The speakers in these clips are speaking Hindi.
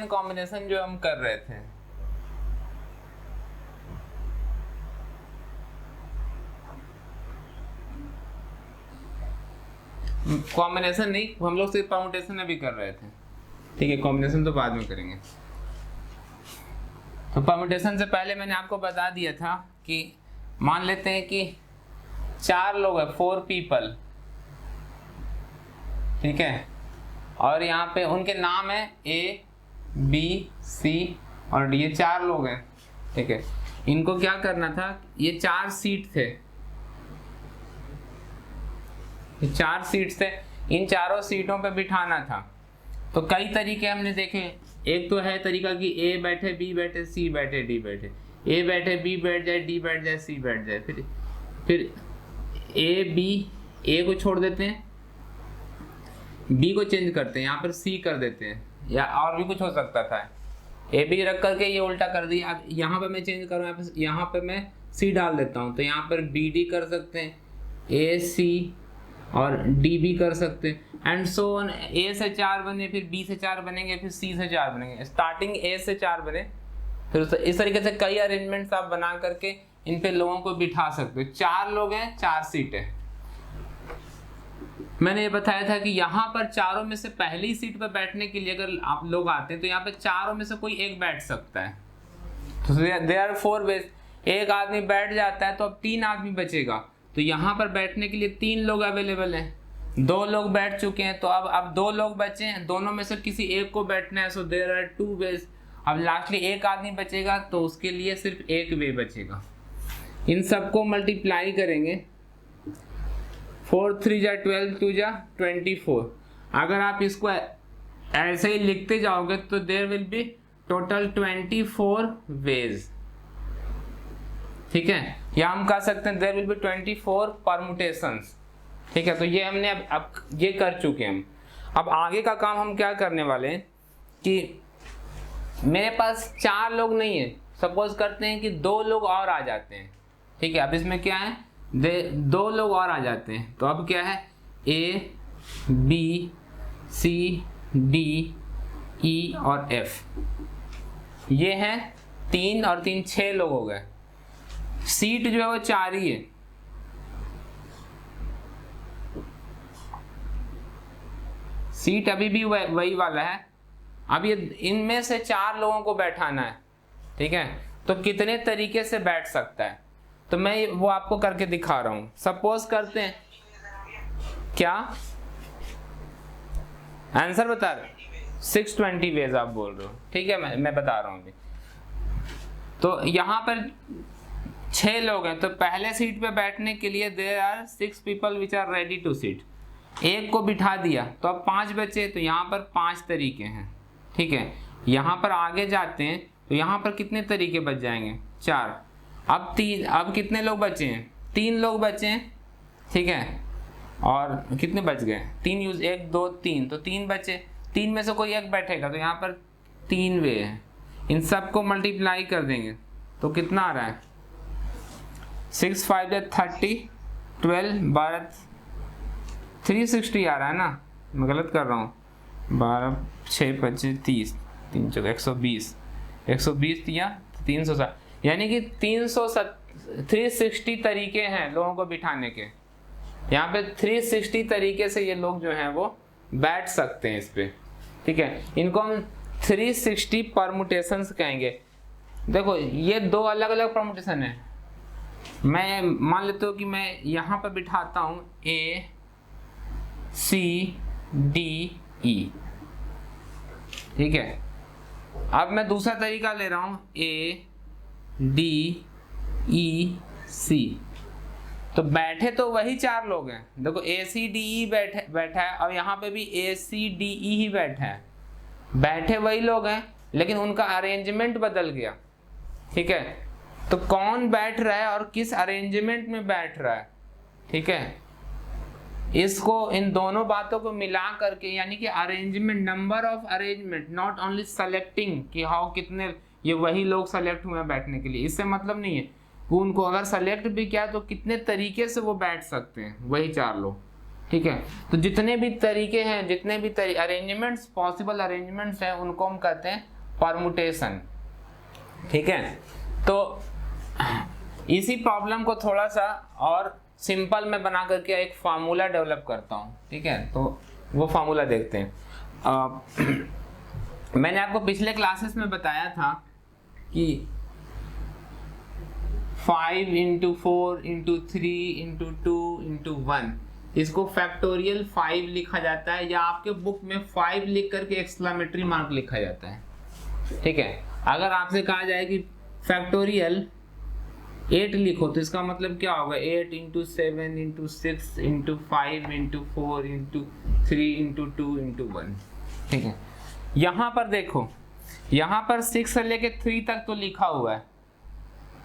सेकंड कॉम्बिनेशन जो हम कर रहे थे, कॉम्बिनेशन नहीं, हम लोग सिर्फ परम्यूटेशन अभी कर रहे थे, ठीक है, कॉम्बिनेशन तो बाद में करेंगे। तो परम्यूटेशन से पहले मैंने आपको बता दिया था कि मान लेते हैं कि 4 लोग हैं, 4 पीपल, ठीक है, और यहाँ पे उनके नाम है A, B, C और D, ये 4 लोग हैं, ठीक है। इनको क्या करना था, ये 4 सीट थे, ये 4 सीट थे, इन चारों सीटों पे बिठाना था। तो कई तरीके हमने देखे, एक तो है तरीका कि A बैठे, B बैठे, C बैठे, D बैठे, A बैठे, B बैठ जाए, D बैठ जाए, C बैठ जाए, फिर A, B, A को छोड़ देते हैं, B को चेंज करते हैं, यहाँ पर C कर देते हैं, या और भी कुछ हो सकता था, A, B रख करके ये उल्टा कर दिया। अब यहाँ पर मैं चेंज करूँ, यहाँ पर मैं C डाल देता हूँ, तो यहाँ पर B, D कर सकते हैं, A, C और D, B कर सकते हैं, एंड सो ऑन। A से 4 बने, फिर B से 4 बनेंगे, फिर C से 4 बनेंगे, स्टार्टिंग A से 4 बने, फिर इस तरीके से कई अरेंजमेंट्स आप बना करके इन पे लोगों को बिठा सकते हो। 4 लोग हैं, 4 सीटें। मैंने ये बताया था कि यहाँ पर चारों में से पहली सीट पर बैठने के लिए अगर आप लोग आते हैं तो यहाँ पे चारों में से कोई एक बैठ सकता है। तो देयर आर 4 वेज, एक आदमी बैठ जाता है तो अब 3 आदमी बचेगा, तो यहाँ पर बैठने के लिए 3 लोग अवेलेबल हैं, 2 लोग बैठ चुके हैं, तो अब 2 लोग बचे हैं, दोनों में से किसी एक को बैठना है, सो देयर आर 2 वेज। अब लास्टली एक आदमी बचेगा तो उसके लिए सिर्फ एक वे बचेगा। इन सबको मल्टीप्लाई करेंगे, 4 3 जा 12, 2 जा 24। अगर आप इसको ऐसे ही लिखते जाओगे तो there will be total 24 ways, ठीक है, या हम कह सकते हैं देयर विल बी 24 परम्यूटेशंस, ठीक है। तो ये हमने अब ये कर चुके हैं। अब आगे का काम हम क्या करने वाले हैं कि मेरे पास 4 लोग नहीं है, सपोज करते हैं कि 2 लोग और आ जाते हैं, ठीक है। अब इसमें क्या है, 2 लोग और आ जाते हैं, तो अब क्या है, A, B, C, D, E और F, ये हैं 3 और 3 6 लोग हो गए। सीट जो है वो 4 ही है, सीट अभी भी वही वाला है। अब ये इनमें से 4 लोगों को बैठाना है, ठीक है, तो कितने तरीके से बैठ सकता है, तो मैं वो आपको करके दिखा रहा हूं। सपोज करते हैं, क्या आंसर बता रहे, 620 वेज आप बोल रहे हो, ठीक है, मैं बता रहा हूं अभी। तो यहाँ पर 6 लोग हैं, तो पहले सीट पे बैठने के लिए there are 6 people which are ready to seat, एक को बिठा दिया तो अब 5 बचे, तो यहाँ पर 5 तरीके हैं, ठीक है। यहाँ पर आगे जाते हैं तो यहाँ पर कितने तरीके बच जाएंगे, 4। अब कितने लोग बचे हैं, 3 लोग बचे हैं, ठीक है, और कितने बच गए, 3 यूज 1 2 3, तो 3 बचे, 3 में से कोई एक बैठेगा, तो यहाँ पर 3 वे हैं। इन सबको मल्टीप्लाई कर देंगे तो कितना आ रहा है, 6 5 30, 12 12 360 आ रहा है ना, मैं गलत कर रहा हूँ, 12 6 25 30, 3 4 120, 120 या 360, यानी कि 360 तरीके हैं लोगों को बिठाने के। यहाँ पे 360 तरीके से ये लोग जो हैं वो बैठ सकते हैं इस पे, ठीक है। इनको हम 360 परम्यूटेशंस कहेंगे। देखो ये 2 अलग अलग परम्यूटेशन है। मैं मान लेता हूँ कि मैं यहाँ पर बिठाता हूँ A, C, D, E, ठीक है। अब मैं दूसरा तरीका ले रहा हूँ A, D, E, C, तो बैठे तो वही 4 लोग हैं। देखो A, C, D, E बैठा है, और यहाँ पे भी A, C, D, E ही बैठा है, बैठे वही लोग हैं, लेकिन उनका अरेंजमेंट बदल गया, ठीक है। तो कौन बैठ रहा है और किस अरेंजमेंट में बैठ रहा है, ठीक है, इसको इन दोनों बातों को मिला करके, यानी कि arrangement, number of arrangement, not only selecting कि हाउ कितने ये वही लोग सेलेक्ट हुए हैं बैठने के लिए, इससे मतलब नहीं है वो उनको अगर सेलेक्ट भी किया तो कितने तरीके से वो बैठ सकते हैं, वही 4 लोग, ठीक है। तो जितने भी तरीके हैं, जितने भी अरेंजमेंट्स, पॉसिबल अरेंजमेंट्स हैं, उनको हम कहते हैं परमुटेशन। ठीक है, तो इसी प्रॉब्लम को थोड़ा सा और सिंपल में बना करके एक फार्मूला डेवलप करता हूँ। ठीक है, तो वो फार्मूला देखते हैं। मैंने आपको पिछले क्लासेस में बताया था कि 5 × 4 × 3 × 2 × 1 इसको फैक्टोरियल 5 लिखा जाता है, या आपके बुक में 5 लिख करके एक्सक्लेमेटरी मार्क लिखा जाता है। ठीक है, अगर आपसे कहा जाए कि फैक्टोरियल 8 लिखो तो इसका मतलब क्या होगा, 8 × 7 × 6 × 5 × 4 × 3 × 2 × 1। ठीक है, यहाँ पर देखो, यहाँ पर 6 से लेके 3 तक तो लिखा हुआ है,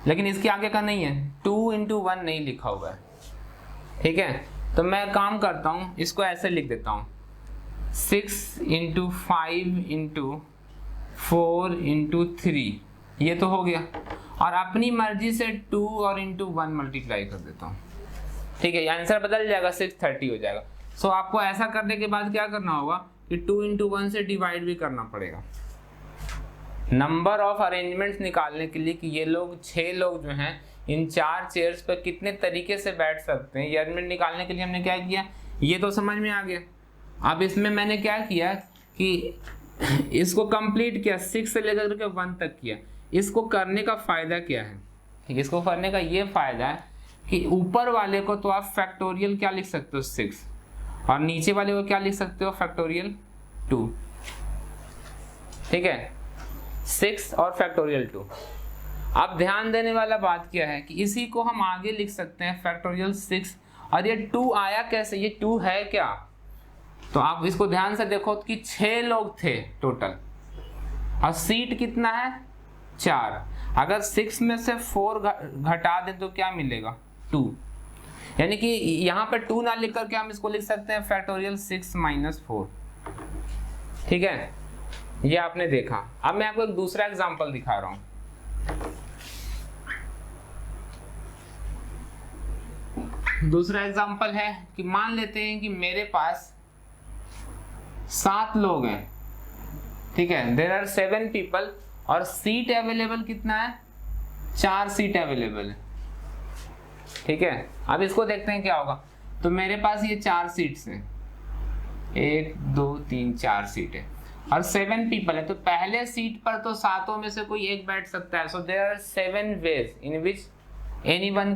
लेकिन इसके आगे का नहीं है, 2 × 1 नहीं लिखा हुआ है। ठीक है, तो मैं काम करता हूँ, इसको ऐसे लिख देता हूँ, 6 × 5 × 4 × 3, ये तो हो गया, और अपनी मर्जी से 2 और × 1 मल्टीप्लाई कर देता हूँ। ठीक है, आंसर बदल जाएगा, 630 हो जाएगा। सो आपको ऐसा करने के बाद क्या करना होगा कि 2 × 1 से डिवाइड भी करना पड़ेगा, नंबर ऑफ अरेंजमेंट्स निकालने के लिए कि ये लोग 6 लोग जो हैं इन 4 चेयर्स पर कितने तरीके से बैठ सकते हैं। ये अरेंजमेंट निकालने के लिए हमने क्या किया, ये तो समझ में आ गया। अब इसमें मैंने क्या किया कि इसको कंप्लीट किया, 6 से लेकर के 1 तक किया। इसको करने का फ़ायदा क्या है, ठीक है, इसको करने का ये फ़ायदा है कि ऊपर वाले को तो आप फैक्टोरियल क्या लिख सकते हो 6, और नीचे वाले को क्या लिख सकते हो फैक्टोरियल 2। ठीक है, 6 और फैक्टोरियल 2। अब ध्यान देने वाला बात क्या है कि इसी को हम आगे लिख सकते हैं फैक्टोरियल 6। और ये 2 आया कैसे, ये 2 है क्या, तो आप इसको ध्यान से देखो कि 6 लोग थे टोटल, और सीट कितना है 4। अगर 6 में से 4 घटा दें तो क्या मिलेगा 2, यानी कि यहाँ पे 2 ना लिख करके हम इसको लिख सकते हैं फैक्टोरियल 6 - 4। ठीक है, ये आपने देखा। अब मैं आपको एक दूसरा एग्जांपल दिखा रहा हूँ। दूसरा एग्जांपल है कि मान लेते हैं कि मेरे पास 7 लोग हैं। ठीक है, देयर आर 7 पीपल, और सीट अवेलेबल कितना है, 4 सीट अवेलेबल है। ठीक है, अब इसको देखते हैं क्या होगा। तो मेरे पास ये 4 सीट्स हैं, 1 2 3 4 सीट है, और 7 पीपल है। तो पहले सीट पर तो 7 में से कोई एक बैठ सकता है। So there are 7 ways in which anyone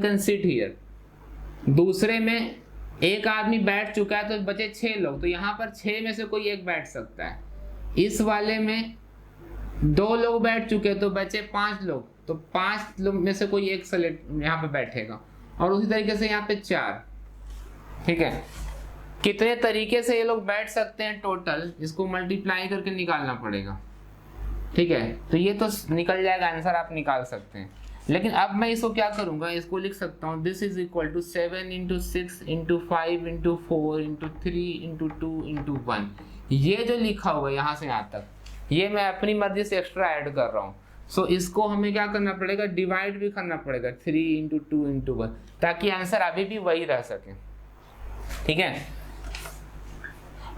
can sit here. दूसरे में एक आदमी बैठ चुका है तो बचे 6 लोग, तो यहाँ पर 6 में से कोई एक बैठ सकता है। इस वाले में 2 लोग बैठ चुके हैं तो बचे 5 लोग, तो 5 लोग में से कोई एक सेलेक्ट यहाँ पे बैठेगा, और उसी तरीके से यहाँ पे 4। ठीक है, कितने तरीके से ये लोग बैठ सकते हैं टोटल, इसको मल्टीप्लाई करके निकालना पड़ेगा। ठीक है, तो ये तो निकल जाएगा, आंसर आप निकाल सकते हैं। लेकिन अब मैं इसको क्या करूंगा, इसको लिख सकता हूँ दिस इज इक्वल टू 7 × 6 × 5 × 4 × 3 × 2 × 1। ये जो लिखा हुआ है यहाँ से यहाँ तक, ये मैं अपनी मर्जी से एक्स्ट्रा ऐड कर रहा हूँ। सो इसको हमें क्या करना पड़ेगा, डिवाइड भी करना पड़ेगा 3 × 2 × 1, ताकि आंसर अभी भी वही रह सके। ठीक है,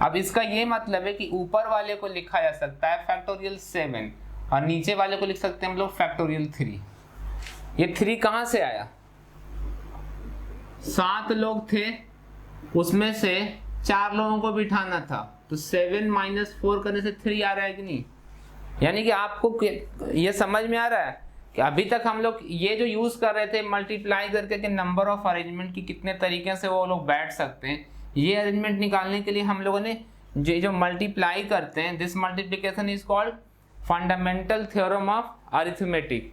अब इसका ये मतलब है कि ऊपर वाले को लिखा जा सकता है फैक्टोरियल 7, और नीचे वाले को लिख सकते हैं हम लोग फैक्टोरियल 3। ये 3 कहाँ से आया, 7 लोग थे, उसमें से 4 लोगों को बिठाना था, तो 7 - 4 करने से 3 आ रहा है कि नहीं। यानी कि आपको ये समझ में आ रहा है कि अभी तक हम लोग ये जो यूज कर रहे थे मल्टीप्लाई करके कि नंबर ऑफ अरेंजमेंट की कितने तरीके से वो लोग बैठ सकते हैं, ये अरेंजमेंट निकालने के लिए हम लोगों ने जो मल्टीप्लाई करते हैं, this multiplication is called fundamental theorem of arithmetic.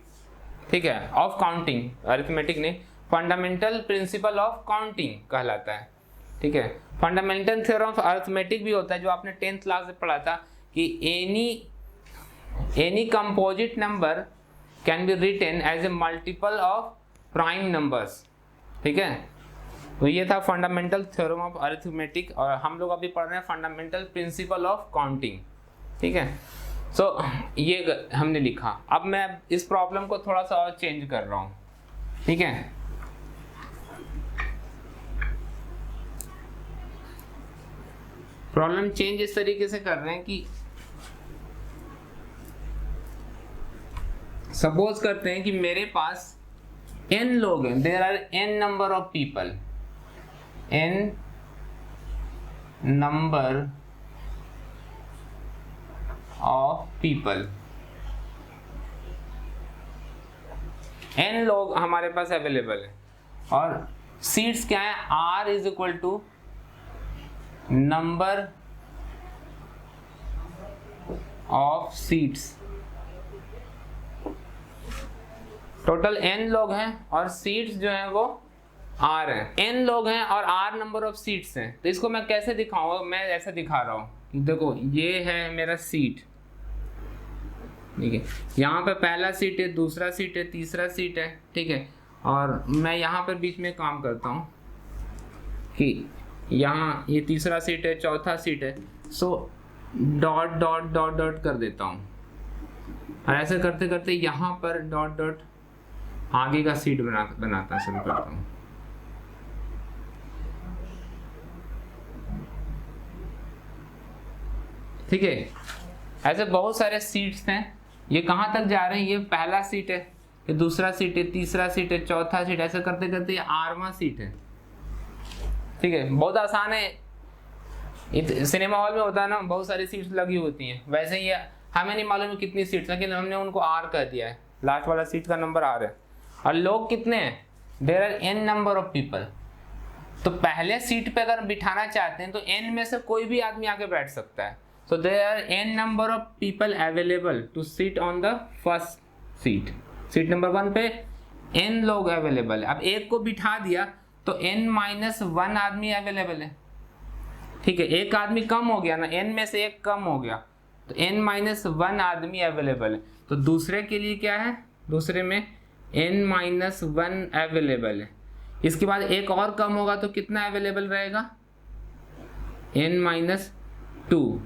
ठीक है, ऑफ काउंटिंग, अरिथमेटिक नहीं, फंडामेंटल प्रिंसिपल ऑफ काउंटिंग कहलाता है। ठीक है, फंडामेंटल थ्योरम ऑफ अरिथमेटिक भी होता है, जो आपने 10th क्लास में पढ़ा था कि any composite number can be written as a multiple of prime numbers. ठीक है, तो ये था फंडामेंटल थ्योरम ऑफ अरिथमेटिक, और हम लोग अभी पढ़ रहे हैं फंडामेंटल प्रिंसिपल ऑफ काउंटिंग। ठीक है, सो ये हमने लिखा। अब मैं इस प्रॉब्लम को थोड़ा सा और चेंज कर रहा हूँ। ठीक है, प्रॉब्लम चेंज इस तरीके से कर रहे हैं कि सपोज करते हैं कि मेरे पास n लोग हैं, there are n number of people, n number of people, n लोग हमारे पास अवेलेबल है और सीट्स क्या है, r is equal to number of seats. Total n लोग हैं और सीट्स जो हैं वो r हैं। n लोग हैं और r नंबर ऑफ सीट्स हैं, तो इसको मैं कैसे दिखाऊंगा, मैं ऐसे दिखा रहा हूँ। देखो ये है मेरा सीट, ठीक है, यहाँ पे पहला सीट है, दूसरा सीट है, तीसरा सीट है, ठीक है, और मैं यहाँ पर बीच में काम करता हूँ कि यहाँ ये तीसरा सीट है, चौथा सीट है, so dot dot dot dot कर देता हूँ और ऐसे करते करते यहाँ पर डॉट डॉट आगे का सीट बनाता शुरू करता हूँ। ठीक है, ऐसे बहुत सारे सीट्स हैं। ये कहाँ तक जा रहे हैं, ये पहला सीट है, ये दूसरा सीट है, तीसरा सीट है, चौथा सीट, ऐसे करते करते ये आठवां सीट है। ठीक है, बहुत आसान है। सिनेमा हॉल में होता है ना, बहुत सारी सीट्स लगी होती हैं, वैसे ही हमें नहीं मालूम कितनी सीट्स, लेकिन हमने उनको आर कर दिया है, लास्ट वाला सीट का नंबर आर है। और लोग कितने हैं, there are n number of people. तो पहले सीट पे अगर बिठाना चाहते हैं तो n में से कोई भी आदमी आके बैठ सकता है। So there are n number of people available to sit on the first seat. Seat number 1 पे n लोग अवेलेबल है। अब एक को बिठा दिया तो n-1 आदमी अवेलेबल है। ठीक है, एक आदमी कम हो गया ना, n में से एक कम हो गया तो n-1 आदमी अवेलेबल है। तो दूसरे के लिए क्या है, दूसरे में n-1 अवेलेबल है। इसके बाद एक और कम होगा तो कितना अवेलेबल रहेगा, n-2,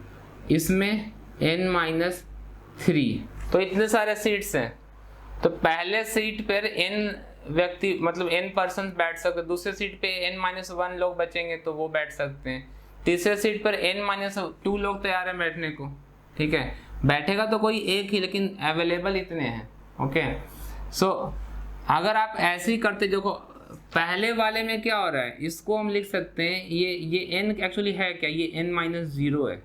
इसमें n-3। तो इतने सारे सीट्स हैं। तो पहले सीट पर n व्यक्ति मतलब n पर्सन बैठ सकते, दूसरे सीट पे n-1 लोग बचेंगे तो वो बैठ सकते हैं, तीसरे सीट पर n-2 लोग तैयार है बैठने को। ठीक है, बैठेगा तो कोई एक ही, लेकिन अवेलेबल इतने हैं। ओके, सो अगर आप ऐसे ही करते, देखो पहले वाले में क्या हो रहा है, इसको हम लिख सकते हैं, ये n एक्चुअली है क्या, ये n-0 है।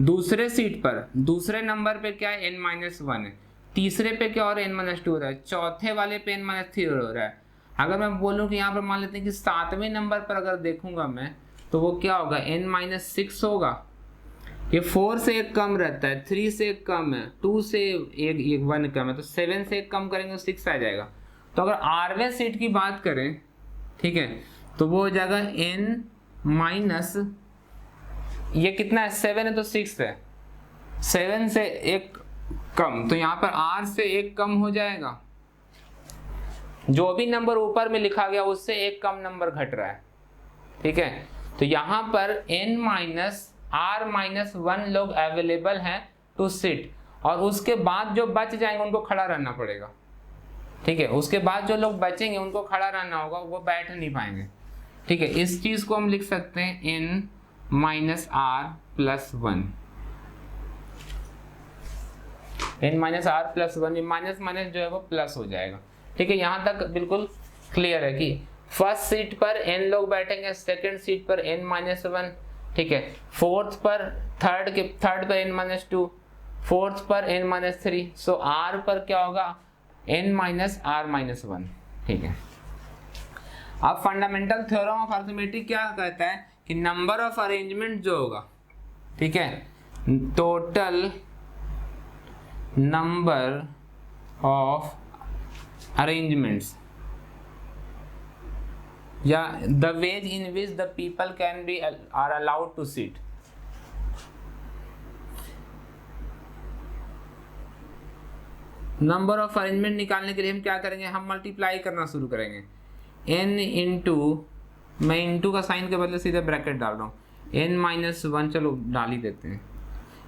दूसरे सीट पर दूसरे नंबर पे क्या है, n-1 है। तीसरे पे क्या हो रहा है, n-2 हो रहा है। चौथे वाले पे n-3 हो रहा है। अगर मैं बोलूँ कि यहाँ पर मान लेते हैं कि 7वें नंबर पर अगर देखूंगा मैं, तो वो क्या होगा, n-6 होगा। ये 4 से एक कम रहता है, 3 से एक कम है, 2 से एक 1 कम है, तो 7 से एक कम करेंगे तो 6 आ जाएगा। तो अगर 8वें सीट की बात करें, ठीक है, तो वो हो जाएगा n- ये कितना है, 7 है तो 6 है, 7 से एक कम, तो यहाँ पर r से एक कम हो जाएगा। जो भी नंबर ऊपर में लिखा गया उससे एक कम नंबर घट रहा है। ठीक है, तो यहाँ पर n-r-1 लोग अवेलेबल हैं टू सिट, और उसके बाद जो बच जाएंगे उनको खड़ा रहना पड़ेगा। ठीक है, उसके बाद जो लोग बचेंगे उनको खड़ा रहना होगा, वो बैठ नहीं पाएंगे। ठीक है, इस चीज को हम लिख सकते हैं n-r+1। n-r+1, माइनस माइनस जो है वो प्लस हो जाएगा। ठीक है, यहाँ तक बिल्कुल क्लियर है कि फर्स्ट सीट पर n लोग बैठेंगे, सेकंड सीट पर n-1, ठीक है, फोर्थ पर थर्ड पर n-2, फोर्थ पर n-3। सो r पर क्या होगा, n-r-1। ठीक है, अब फंडामेंटल थ्योरम ऑफ अरिथमेटिक क्या कहता है कि नंबर ऑफ अरेंजमेंट जो होगा, ठीक है, टोटल नंबर ऑफ अरेंजमेंट्स या the ways in which the people can be are allowed to sit. Number of arrangement निकालने के लिए हम क्या करेंगे, हम मल्टीप्लाई करना शुरू करेंगे। n इंटू, मैं इंटू का साइन के बदले सीधे ब्रैकेट डाल रहा हूँ, n-1, चलो डाल ही देते हैं,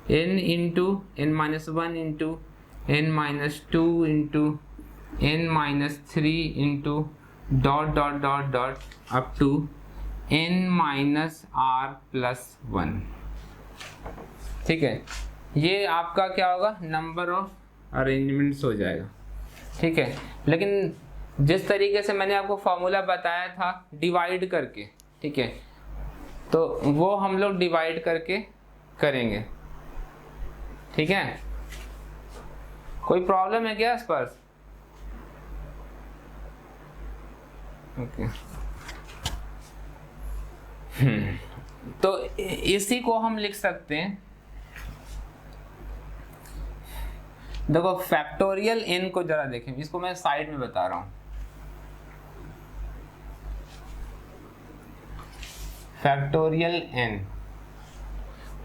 n into n-1 into n-2 into n-3 into dot dot dot dot up to n-r+1। ठीक है, ये आपका क्या होगा, नंबर ऑफ अरेंजमेंट्स हो जाएगा, ठीक है। लेकिन जिस तरीके से मैंने आपको फॉर्मूला बताया था डिवाइड करके, ठीक है, तो वो हम लोग डिवाइड करके करेंगे, ठीक है। कोई प्रॉब्लम है क्या इस पर? ओके। तो इसी को हम लिख सकते हैं, देखो फैक्टोरियल n को जरा देखें, इसको मैं साइड में बता रहा हूं। फैक्टोरियल n,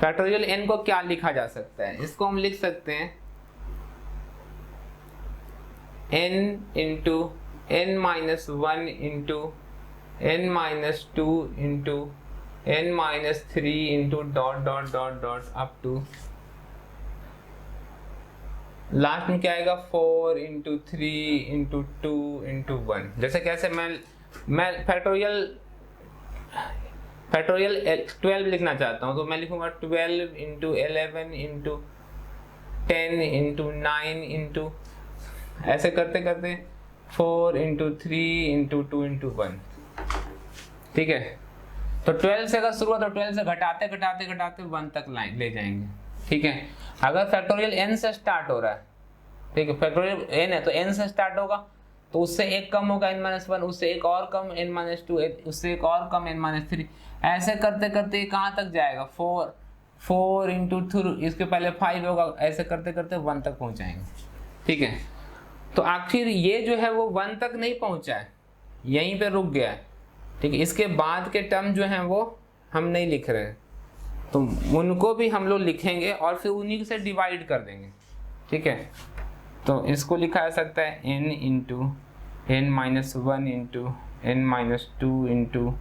फैक्टोरियल n को क्या लिखा जा सकता है? इसको हम लिख सकते हैं n into n minus 1 into n minus 2 into n minus 3 into dot dot dot dot up to last में क्या आएगा 4 इंटू 3 इंटू 2 इंटू 1। जैसे कैसे मैं फैक्टोरियल 12 लिखना चाहता हूँ तो मैं लिखूंगा 12 इंटू 11 इंटू 10 इंटू 9 इंटू, ऐसे करते करते 4 इंटू 3 इंटू 2 इंटू 1, ठीक है। तो 12 से अगर शुरू हो तो 12 से घटाते घटाते घटाते 1 तक लाइन ले जाएंगे, ठीक है। अगर फैक्टोरियल n से स्टार्ट हो रहा है, ठीक है, फैक्टोरियल n है तो n से स्टार्ट होगा, तो उससे एक कम होगा n-1, उससे एक और कम n-2, उससे एक और कम n-3, ऐसे करते करते कहाँ तक जाएगा 4 इंटू 3, इसके पहले 5 होगा, ऐसे करते करते 1 तक पहुँचाएंगे, ठीक है। तो आखिर ये जो है वो 1 तक नहीं पहुँचा है, यहीं पे रुक गया है, ठीक है। इसके बाद के टर्म जो हैं वो हम नहीं लिख रहे हैं, तो उनको भी हम लोग लिखेंगे और फिर उन्हीं से डिवाइड कर देंगे, ठीक है। तो इसको लिखा जा सकता है n into n minus 1 into n minus 2 into,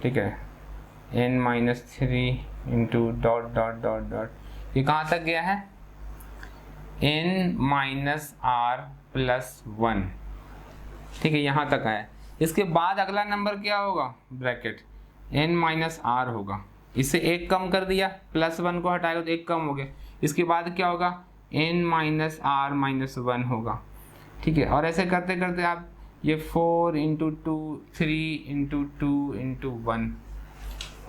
ठीक है, n minus 3 into dot dot dot dot, ये कहाँ तक गया है n माइनस r प्लस 1, ठीक है, यहाँ तक आया। इसके बाद अगला नंबर क्या होगा, ब्रैकेट n माइनस r होगा, इससे एक कम कर दिया, प्लस 1 को हटाएगा तो एक कम हो गया। इसके बाद क्या होगा n माइनस r माइनस 1 होगा, ठीक है। और ऐसे करते करते आप ये 4 इंटू 2 3 इंटू 2 इंटू 1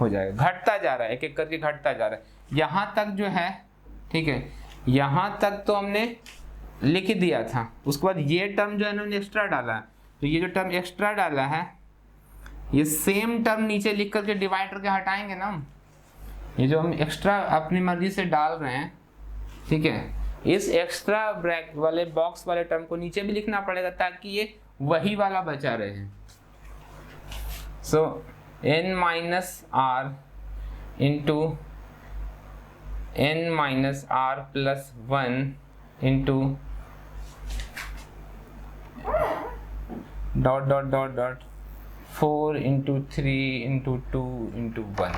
हो जाएगा, घटता जा रहा है, एक एक करके घटता जा रहा है यहाँ तक जो है, ठीक है। यहाँ तक तो हमने लिख दिया था, उसके बाद ये टर्म जो है ना एक्स्ट्रा डाला है, तो ये जो टर्म एक्स्ट्रा डाला है ये सेम टर्म नीचे लिख करके डिवाइड करके हटाएंगे ना, ये जो हम एक्स्ट्रा अपनी मर्जी से डाल रहे हैं, ठीक है, इस एक्स्ट्रा ब्रैकेट वाले बॉक्स वाले टर्म को नीचे भी लिखना पड़ेगा ताकि ये वही वाला बचा रहे। सो n minus r into n minus r plus 1 into dot dot dot dot 4 into 3 into 2 into 1,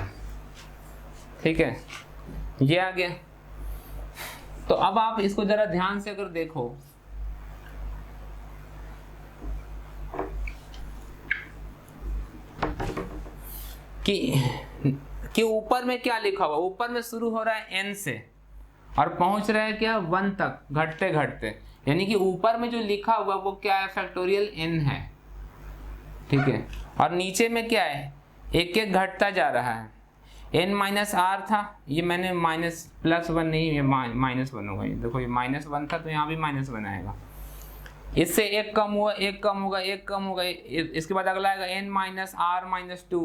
ठीक है, ये आ गया। तो अब आप इसको जरा ध्यान से अगर देखो कि ऊपर में क्या लिखा हुआ, ऊपर में शुरू हो रहा है n से और पहुंच रहा है क्या 1 तक घटते घटते, यानी कि ऊपर में जो लिखा हुआ वो क्या है, फैक्टोरियल n है, ठीक है। और नीचे में क्या है, एक एक घटता जा रहा है, n माइनस r था, ये मैंने माइनस प्लस 1 नहीं, ये माइनस 1 होगा, ये देखो ये माइनस 1 था तो यहाँ भी माइनस 1 आएगा, इससे एक कम हुआ, एक कम होगा, एक कम होगा, इसके बाद अगला आएगा n minus r minus 2,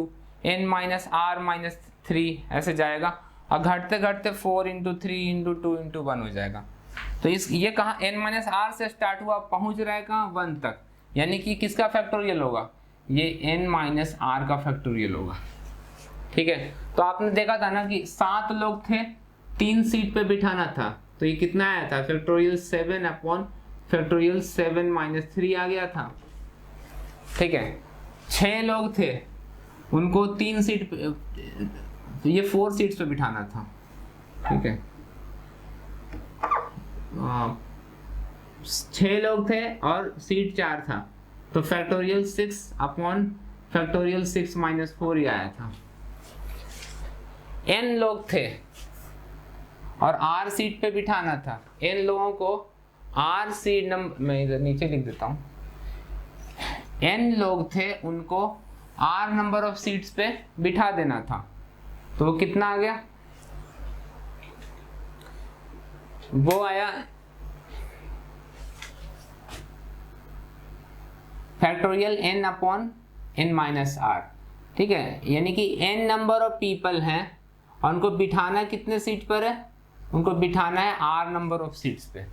n minus r minus 3, ऐसे जाएगा और घटते घटते 4 इंटू 3 इंटू 2 इंटू 1 हो जाएगा। तो ये कहाँ n माइनस r से स्टार्ट हुआ, पहुंच रहा है कहाँ 1 तक, यानी कि किसका फैक्टोरियल होगा, ये n माइनस r का फैक्टोरियल होगा, ठीक है। तो आपने देखा था ना कि 7 लोग थे, 3 सीट पे बिठाना था, तो ये कितना आया था, फैक्टोरियल 7 अपॉन फैक्टोरियल 7 माइनस 3 आ गया था, ठीक है। 6 लोग थे, उनको 3 सीट पे, ये 4 सीट्स पे बिठाना था, ठीक है। 6 लोग थे और सीट 4 था, तो फैक्टोरियल 6 अपॉन फैक्टोरियल 6 माइनस 4 ही आया था। n लोग थे और r सीट पे बिठाना था। n लोगों को r सीट नंबर, मैं इधर नीचे लिख देता हूँ, n लोग थे, उनको r नंबर ऑफ सीट्स पे बिठा देना था। तो वो कितना आ गया, वो आया factorial n upon n minus r। ठीक है, यानी कि n नंबर ऑफ पीपल हैं और उनको बिठाना कितने सीट पर है, उनको बिठाना है r नंबर ऑफ सीट्स पे।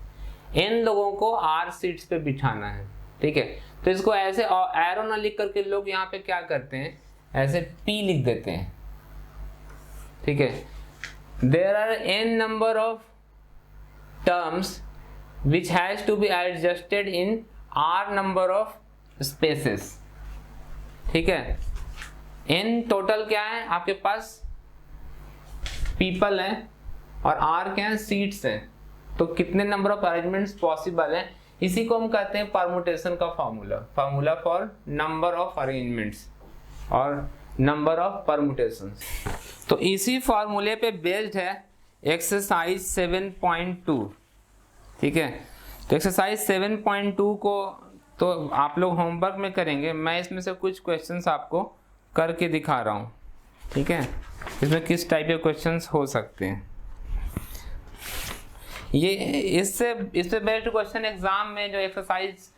n लोगों को r सीट्स पे बिठाना है। ठीक है, तो इसको ऐसे एरो ना लिख करके लोग यहाँ पे क्या करते हैं, ऐसे p लिख देते हैं। ठीक है, there are n number of terms which has to be adjusted in r number of spaces. ठीक है, n टोटल क्या है आपके पास, पीपल हैं, और r क्या है, सीट्स हैं। तो कितने नंबर ऑफ अरेंजमेंट्स पॉसिबल हैं, इसी को हम कहते हैं परमुटेशन का formula, formula for number of arrangements और नंबर ऑफ परमुटेशंस। तो इसी फार्मूले पे बेस्ड है एक्सरसाइज 7.2। ठीक है, तो एक्सरसाइज 7.2 को तो आप लोग होमवर्क में करेंगे, मैं इसमें से कुछ क्वेश्चंस आपको करके दिखा रहा हूँ। ठीक है, इसमें किस टाइप के क्वेश्चंस हो सकते हैं, ये इस पे बेस्ड क्वेश्चन एग्जाम में जो एक्सरसाइज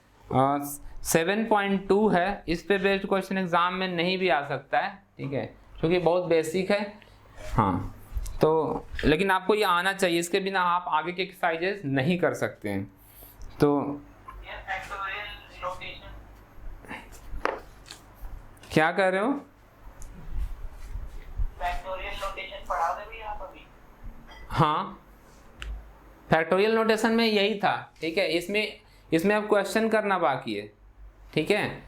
7.2 है, इस पे बेस्ड क्वेश्चन एग्जाम में नहीं भी आ सकता है। ठीक है, क्योंकि बहुत बेसिक है। हाँ, तो लेकिन आपको ये आना चाहिए, इसके बिना आप आगे के एक्सरसाइजेस नहीं कर सकते हैं। तो क्या कर रहे हो, फैक्टोरियल नोटेशन पढ़ा दे आप अभी? हाँ, फैक्टोरियल नोटेशन में यही था। ठीक है, इसमें अब क्वेश्चन करना बाकी है। ठीक है,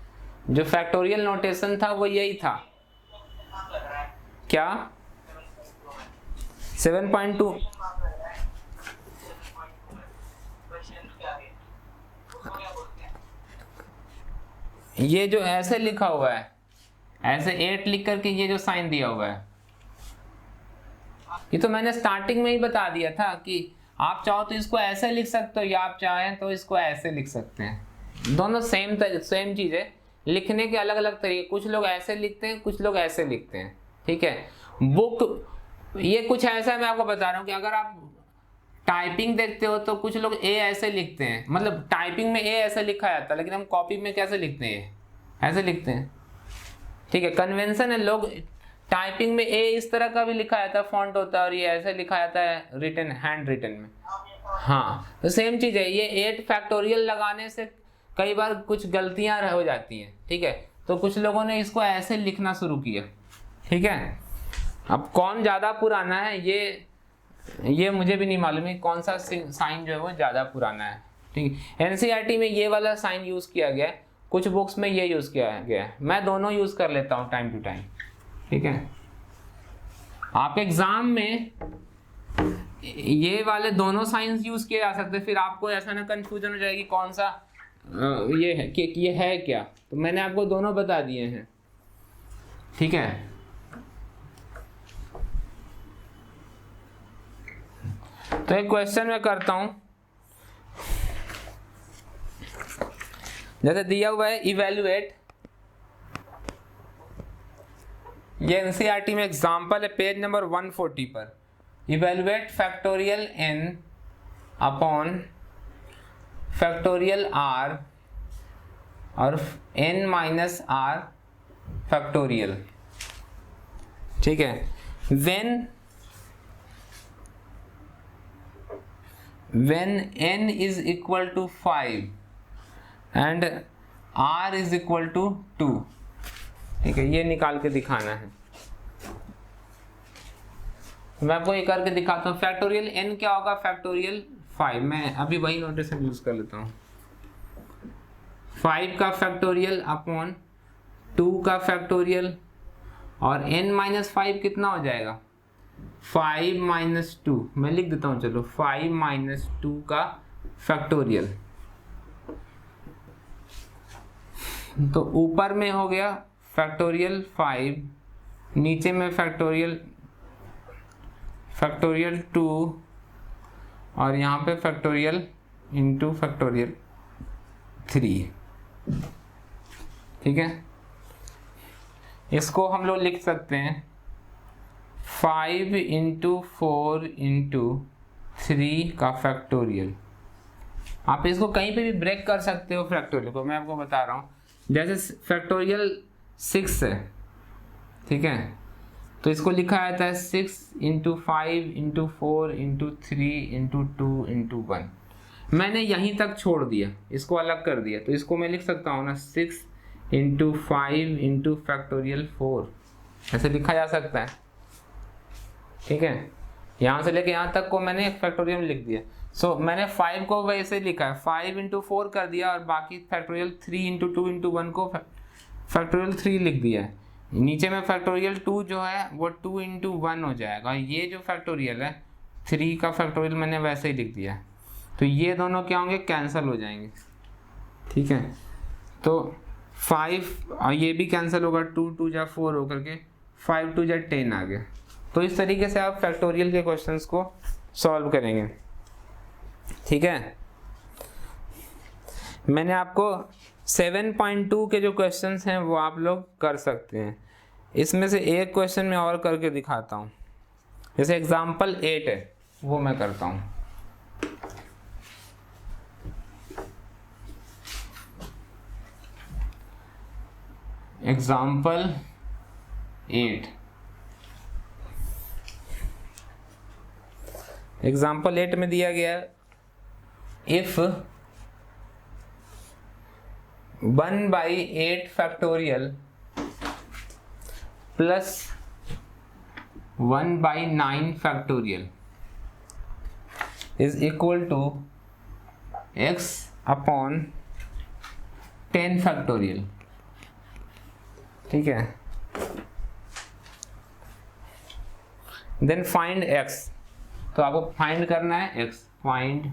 जो फैक्टोरियल नोटेशन था वो यही था। क्या 7.2 ये जो ऐसे लिखा हुआ है, ऐसे 8 लिख करके ये जो साइन दिया हुआ है, ये तो मैंने स्टार्टिंग में ही बता दिया था कि आप चाहो तो इसको ऐसे लिख सकते हो या आप चाहें तो इसको ऐसे लिख सकते हैं। दोनों सेम चीज़ है, लिखने के अलग अलग तरीके। कुछ लोग ऐसे लिखते हैं, कुछ लोग ऐसे लिखते हैं। ठीक है, बुक ये कुछ ऐसा है, मैं आपको बता रहा हूँ कि अगर आप टाइपिंग देखते हो तो कुछ लोग ए ऐसे लिखते हैं, मतलब टाइपिंग में ए ऐसे लिखा जाता है, लेकिन हम कॉपी में कैसे लिखते हैं, ऐसे लिखते हैं। ठीक है, कन्वेंशन है, लोग टाइपिंग में ए इस तरह का भी लिखा जाता है, फॉन्ट होता है, और ये ऐसे लिखा जाता है रिटन, हैंड रिटन में। हाँ, तो सेम चीज़ है, ये 8 फैक्टोरियल लगाने से कई बार कुछ गलतियां हो जाती हैं। ठीक है, तो कुछ लोगों ने इसको ऐसे लिखना शुरू किया। ठीक है, अब कौन ज़्यादा पुराना है ये मुझे भी नहीं मालूम है, कौन सा साइन जो है वो ज़्यादा पुराना है। ठीक है, एनसीईआरटी में ये वाला साइन यूज़ किया गया है, कुछ बुक्स में ये यूज़ किया गया है। मैं दोनों यूज़ कर लेता हूँ टाइम टू टाइम। ठीक है, आप एग्जाम में ये वाले दोनों साइंस यूज किए जा सकते हैं, फिर आपको ऐसा ना कंफ्यूजन हो जाएगी कौन सा ये है कि ये है क्या। तो मैंने आपको दोनों बता दिए हैं। ठीक है, तो एक क्वेश्चन मैं करता हूं, जैसे दिया हुआ है इवेल्युएट, ये एनसीईआरटी में एग्जाम्पल है, पेज नंबर 140 पर। Evaluate factorial n upon factorial r और n माइनस r फैक्टोरियल। ठीक है, when n is equal to 5 and r is equal to 2। ठीक है, ये निकाल के दिखाना है। मैं आपको ये करके दिखाता हूँ। फैक्टोरियल n क्या होगा, फैक्टोरियल 5। मैं अभी वही नोटेशन यूज कर लेता हूँ। 5 का फैक्टोरियल अपॉन 2 का फैक्टोरियल, और n माइनस 5 कितना हो जाएगा, 5 माइनस 2। मैं लिख देता हूँ, चलो 5 माइनस 2 का फैक्टोरियल। तो ऊपर में हो गया फैक्टोरियल 5, नीचे में फैक्टोरियल 2 और यहाँ पे फैक्टोरियल इंटू फैक्टोरियल 3। ठीक है, इसको हम लोग लिख सकते हैं 5 इंटू 4 इंटू 3 का फैक्टोरियल। आप इसको कहीं पे भी ब्रेक कर सकते हो फैक्टोरियल को, मैं आपको बता रहा हूँ। जैसे फैक्टोरियल 6 है, ठीक है, तो इसको लिखा जाता है 6 into 5 into 4 into 3 into 2 into 1। मैंने यहीं तक छोड़ दिया, इसको अलग कर दिया, तो इसको मैं लिख सकता हूँ ना 6 इंटू 5 इंटू फैक्टोरियल 4, ऐसे लिखा जा सकता है। ठीक है, यहाँ से लेके यहाँ तक को मैंने फैक्टोरियल में लिख दिया। सो मैंने 5 को वैसे लिखा है, 5 इंटू 4 कर दिया, और बाकी फैक्टोरियल 3 इंटू 2 इंटू 1 को फैक्टोरियल 3 लिख दिया है। नीचे में फैक्टोरियल 2 जो है वो 2 इंटू 1 हो जाएगा। ये जो फैक्टोरियल है 3 का फैक्टोरियल मैंने वैसे ही लिख दिया है, तो ये दोनों क्या होंगे, कैंसिल हो जाएंगे। ठीक है, तो 5 और ये भी कैंसिल होगा, 2 2 जा 4 होकर के 5 2 जा 10 आ गया। तो इस तरीके से आप फैक्टोरियल के क्वेश्चंस को सॉल्व करेंगे। ठीक है, मैंने आपको 7.2 के जो क्वेश्चंस हैं वो आप लोग कर सकते हैं। इसमें से एक क्वेश्चन मैं और करके दिखाता हूँ, जैसे एग्जाम्पल 8 है वो मैं करता हूँ। एग्जाम्पल 8, एग्जाम्पल 8 में दिया गया if 1/8 factorial plus 1/9 factorial is equal to x upon 10 factorial. ठीक है, देन फाइंड x, तो आपको फाइंड करना है x, फाइंड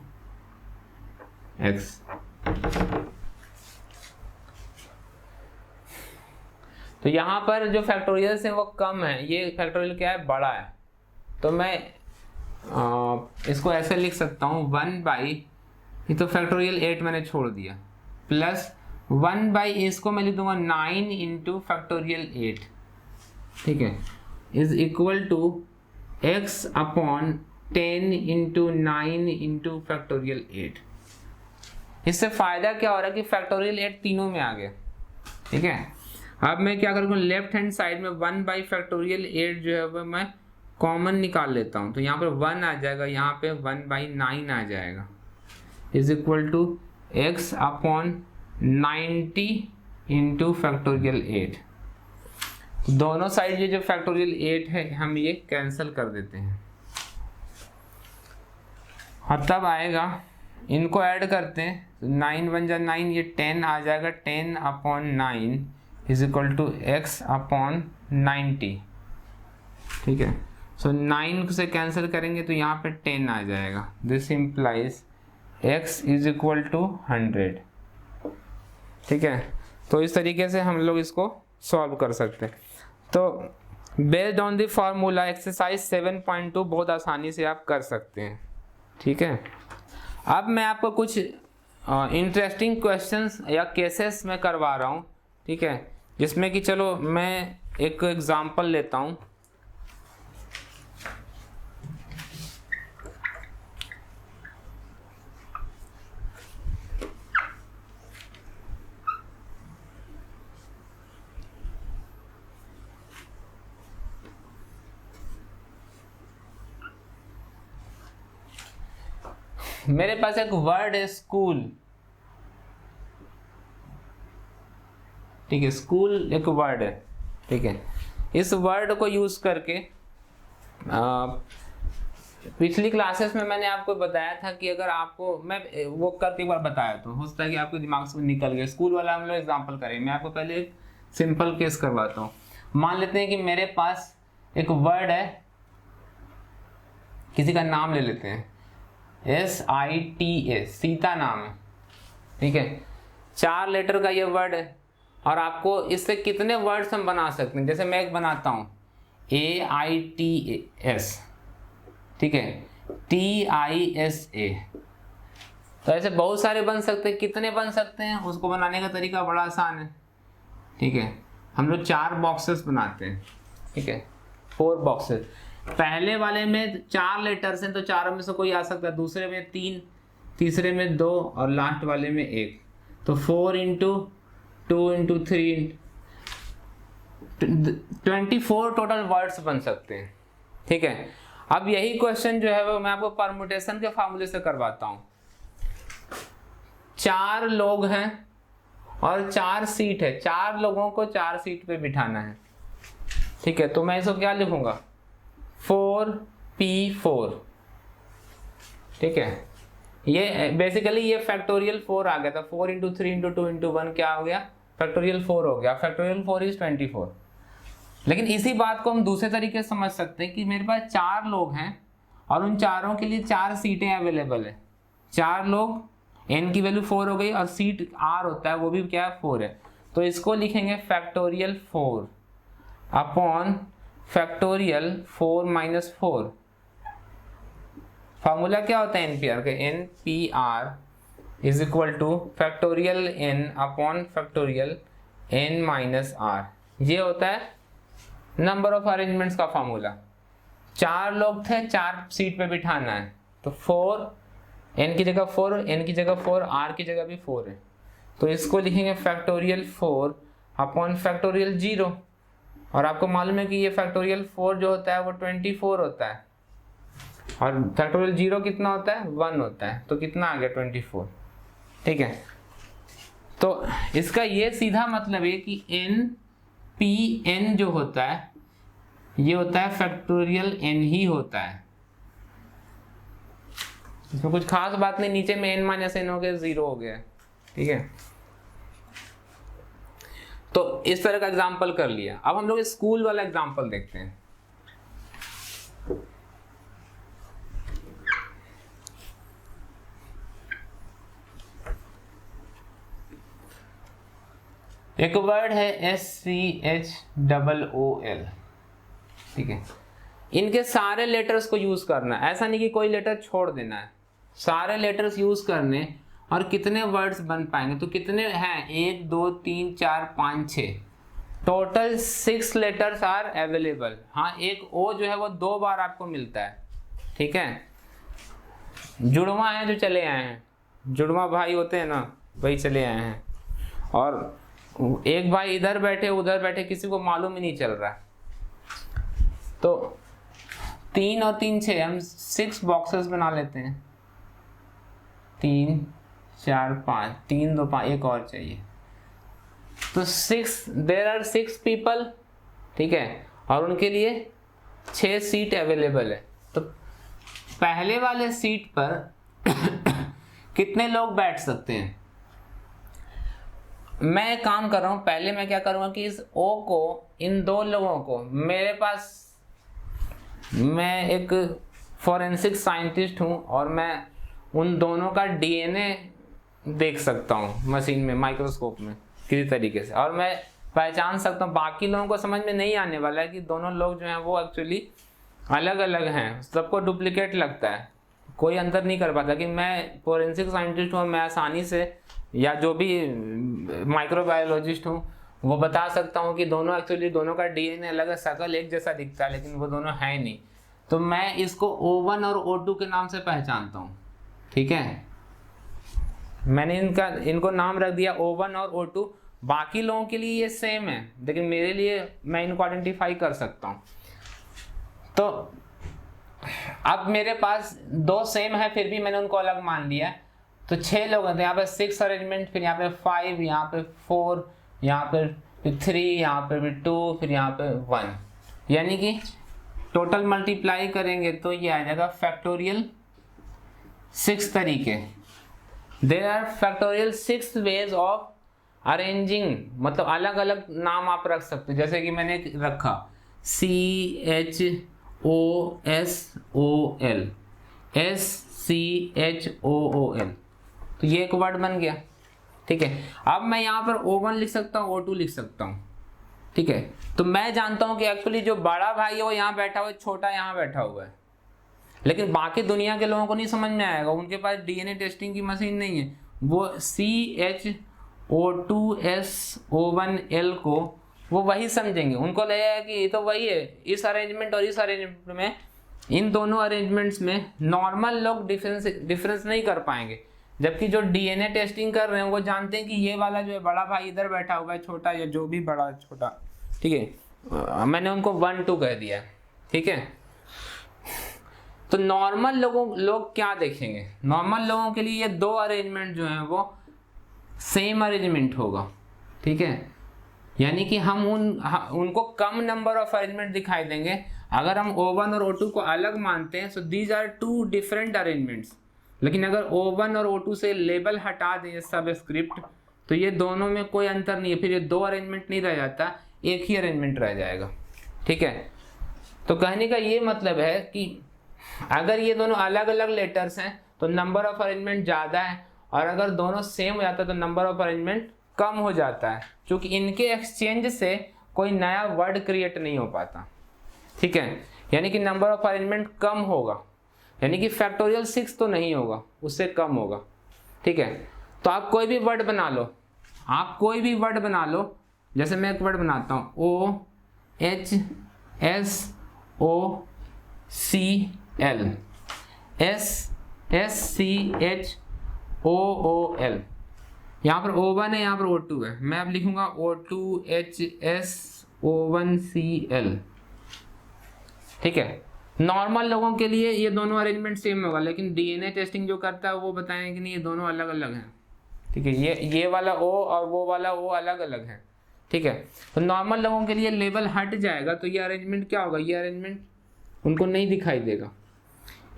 x। तो यहाँ पर जो फैक्टोरियल्स हैं वो कम है, ये फैक्टोरियल क्या है, बड़ा है, तो मैं इसको ऐसे लिख सकता हूँ 1/, ये तो फैक्टोरियल 8 मैंने छोड़ दिया, प्लस 1/, इसको मैं लिख दूंगा 9 इंटू फैक्टोरियल 8। ठीक है, is equal to x upon 10 into 9 into factorial 8। इससे फायदा क्या हो रहा है कि फैक्टोरियल 8 तीनों में आ गया। ठीक है, अब मैं क्या करूँगा, लेफ्ट हैंड साइड में 1 फैक्टोरियल 8 जो है वह मैं कॉमन निकाल लेता हूँ, तो यहाँ पर 1 आ जाएगा, यहाँ पे 1/9 आ जाएगा, is equal to x upon 90 into factorial 8। दोनों साइड ये जो फैक्टोरियल 8 है हम ये कैंसिल कर देते हैं, और तब आएगा, इनको ऐड करते हैं, 9 1 जा 9, ये 10 आ जाएगा, 10 upon 9 is equal to x upon 90। ठीक है, सो 9 से कैंसिल करेंगे तो यहाँ पे 10 आ जाएगा, this implies x is equal to 100। ठीक है, तो इस तरीके से हम लोग इसको सॉल्व कर सकते हैं। तो based on the formula exercise 7.2 बहुत आसानी से आप कर सकते हैं। ठीक है, अब मैं आपको कुछ इंटरेस्टिंग क्वेश्चंस या केसेस में करवा रहा हूँ। ठीक है, जिसमें कि चलो मैं एक एग्जांपल लेता हूँ। मेरे पास एक वर्ड है स्कूल। ठीक है, स्कूल एक वर्ड है। ठीक है, इस वर्ड को यूज करके पिछली क्लासेस में मैंने आपको बताया था कि अगर आपको, मैं वो करके एक बार बताया तो हो सकता है कि आपके दिमाग से निकल गया। स्कूल वाला हम लोग एग्जांपल करेंगे। मैं आपको पहले एक सिंपल केस करवाता हूँ। मान लेते हैं कि मेरे पास एक वर्ड है, किसी का नाम ले लेते हैं, SITA, सीता नाम है। ठीक है, 4 लेटर का ये वर्ड है, और आपको इससे कितने वर्ड्स हम बना सकते हैं। जैसे मैं एक बनाता हूँ AITAS। ठीक है, TISA। तो ऐसे बहुत सारे बन सकते हैं। कितने बन सकते हैं उसको बनाने का तरीका बड़ा आसान है, ठीक है। हम लोग 4 बॉक्सेस बनाते हैं, ठीक है, 4 बॉक्सेस। पहले वाले में 4 लेटर्स हैं तो चारों में से कोई आ सकता है, दूसरे में 3, तीसरे में 2 और लास्ट वाले में 1। तो 4 इंटू 2 इंटू 3, 24 टोटल वर्ड्स बन सकते हैं, ठीक है। अब यही क्वेश्चन जो है वो मैं आपको परमुटेशन के फार्मूले से करवाता हूँ। 4 लोग हैं और 4 सीट है, 4 लोगों को 4 सीट पे बिठाना है, ठीक है। तो मैं इसको क्या लिखूंगा, 4P4, ठीक है। ये बेसिकली ये फैक्टोरियल 4 आ गया था, 4 इंटू 3 इंटू 2 इंटू 1 क्या हो गया, फैक्टोरियल 4 हो गया। Factorial 4 is 24। लेकिन इसी बात को हम दूसरे तरीके से समझ सकते हैं कि मेरे पास 4 लोग हैं और उन चारों के लिए 4 सीटें अवेलेबल है। 4 लोग, n की वैल्यू 4 हो गई और सीट r होता है वो भी क्या है, 4 है। तो इसको लिखेंगे factorial 4 upon factorial 4 minus 4। Formula क्या होता है NPR का, NPR is equal two factorial n upon factorial n minus r। ये होता है नंबर ऑफ अरेंजमेंट्स का फार्मूला। 4 लोग थे, 4 सीट पे बिठाना है, तो 4, n की जगह 4, n की जगह 4, r की जगह भी 4 है। तो इसको लिखेंगे फैक्टोरियल 4 अपॉन फैक्टोरियल 0। और आपको मालूम है कि ये फैक्टोरियल 4 जो होता है वो 24 होता है और फैक्टोरियल 0 कितना होता है, 1 होता है। तो कितना आ गया, 24, ठीक है। तो इसका ये सीधा मतलब है कि NPN जो होता है ये होता है फैक्टोरियल n ही होता है। इसमें कुछ खास बात नहीं, नीचे में n माइनस n हो गया, 0 हो गया, ठीक है। तो इस तरह का एग्जाम्पल कर लिया। अब हम लोग स्कूल वाला एग्जाम्पल देखते हैं। एक वर्ड है SCHOOL, ठीक है। इनके सारे लेटर्स को यूज करना है, ऐसा नहीं कि कोई लेटर छोड़ देना है, सारे लेटर्स यूज करने। और कितने वर्ड्स बन पाएंगे, तो कितने हैं, 1 2 3 4 5 6, टोटल 6 लेटर्स आर अवेलेबल। हाँ, एक O जो है वो 2 बार आपको मिलता है, ठीक है। जुड़वा हैं जो चले आए हैं, जुड़वा भाई होते हैं ना, वही चले आए हैं। और एक भाई इधर बैठे उधर बैठे, किसी को मालूम ही नहीं चल रहा। तो 3 और 3 6, हम 6 बॉक्सेस बना लेते हैं। 3 4 5, 3 2 5, एक और चाहिए। तो 6, देयर आर 6 पीपल, ठीक है, और उनके लिए 6 सीट अवेलेबल है। तो पहले वाले सीट पर कितने लोग बैठ सकते हैं। मैं एक काम कर रहा हूं, पहले मैं क्या करूंगा कि इस O को, इन 2 लोगों को, मेरे पास, मैं एक फॉरेंसिक साइंटिस्ट हूं और मैं उन दोनों का DNA देख सकता हूं मशीन में, माइक्रोस्कोप में किसी तरीके से, और मैं पहचान सकता हूं। बाकी लोगों को समझ में नहीं आने वाला है कि दोनों लोग जो हैं वो एक्चुअली अलग अलग हैं, सबको डुप्लीकेट लगता है, कोई अंतर नहीं कर पाता। कि मैं फॉरेंसिक साइंटिस्ट हूँ, मैं आसानी से, या जो भी माइक्रोबायोलॉजिस्ट हूँ, वो बता सकता हूँ कि दोनों एक्चुअली, दोनों का DNA अलग है, शक्ल एक जैसा दिखता है लेकिन वो दोनों है नहीं। तो मैं इसको O1 और O2 के नाम से पहचानता हूँ, ठीक है। मैंने इनको नाम रख दिया O1 और O2। बाकी लोगों के लिए ये सेम है, लेकिन मेरे लिए मैं इनको आइडेंटिफाई कर सकता हूँ। तो अब मेरे पास 2 सेम है, फिर भी मैंने उनको अलग मान लिया। तो 6 लोग हैं, तो यहाँ पे 6 अरेंजमेंट, फिर यहाँ पे 5, यहाँ पे 4, यहाँ पे 3, यहाँ पे भी 2, फिर यहाँ पे 1, यानी कि टोटल मल्टीप्लाई करेंगे तो ये आ जाएगा फैक्टोरियल 6 तरीके। There are factorial 6 ways of arranging, मतलब अलग अलग नाम आप रख सकते हो। जैसे कि मैंने रखा CHOSOL, SCHOOL, तो ये एक वर्ड बन गया, ठीक है। अब मैं यहाँ पर O1 लिख सकता हूँ, O2 लिख सकता हूँ, ठीक है। तो मैं जानता हूँ कि एक्चुअली जो बड़ा भाई है वो यहाँ बैठा हुआ है, छोटा यहाँ बैठा हुआ है। लेकिन बाकी दुनिया के लोगों को नहीं समझ में आएगा, उनके पास डीएनए टेस्टिंग की मशीन नहीं है। वो CH O2SO1L को वो वही समझेंगे, उनको लगेगा कि ये तो वही है, इस अरेंजमेंट और इस अरेंजमेंट में, इन दोनों अरेंजमेंट्स में नॉर्मल लोग डिफरेंस नहीं कर पाएंगे। जबकि जो डीएनए टेस्टिंग कर रहे हैं वो जानते हैं कि ये वाला जो है बड़ा भाई इधर बैठा हुआ है, छोटा या जो भी बड़ा छोटा, ठीक है, मैंने उनको 1 2 कह दिया, ठीक है। तो नॉर्मल लोग क्या देखेंगे, नॉर्मल लोगों के लिए ये 2 अरेंजमेंट जो हैं वो सेम अरेंजमेंट होगा, ठीक है। यानी कि हम उनको कम नंबर ऑफ अरेंजमेंट दिखाई देंगे। अगर हम O1 और O2 को अलग मानते हैं, so these are 2 different arrangements. लेकिन अगर O1 और O2 से लेबल हटा दें सब स्क्रिप्ट, तो ये दोनों में कोई अंतर नहीं है, फिर ये 2 अरेंजमेंट नहीं रह जाता, एक ही अरेंजमेंट रह जाएगा, ठीक है। तो कहने का ये मतलब है कि अगर ये दोनों अलग अलग लेटर्स हैं तो नंबर ऑफ अरेंजमेंट ज़्यादा है, और अगर दोनों सेम हो जाता है तो नंबर ऑफ अरेंजमेंट कम हो जाता है, क्योंकि इनके एक्सचेंज से कोई नया वर्ड क्रिएट नहीं हो पाता, ठीक है। यानी कि नंबर ऑफ अरेंजमेंट कम होगा, यानी कि फैक्टोरियल 6 तो नहीं होगा, उससे कम होगा, ठीक है। तो आप कोई भी वर्ड बना लो, आप कोई भी वर्ड बना लो, जैसे मैं एक वर्ड बनाता हूँ OHSOCL, SCHOOL, यहाँ पर O1 है, यहाँ पर O2 है, मैं अब लिखूंगा O2HSO1CL, ठीक है। नॉर्मल लोगों के लिए ये दोनों अरेंजमेंट सेम होगा, लेकिन डीएनए टेस्टिंग जो करता है वो बताएं कि नहीं ये दोनों अलग अलग हैं, ठीक है। ये वाला O और वो वाला O अलग अलग है, ठीक है। तो नॉर्मल लोगों के लिए लेबल हट जाएगा, तो ये अरेंजमेंट क्या होगा, ये अरेंजमेंट उनको नहीं दिखाई देगा।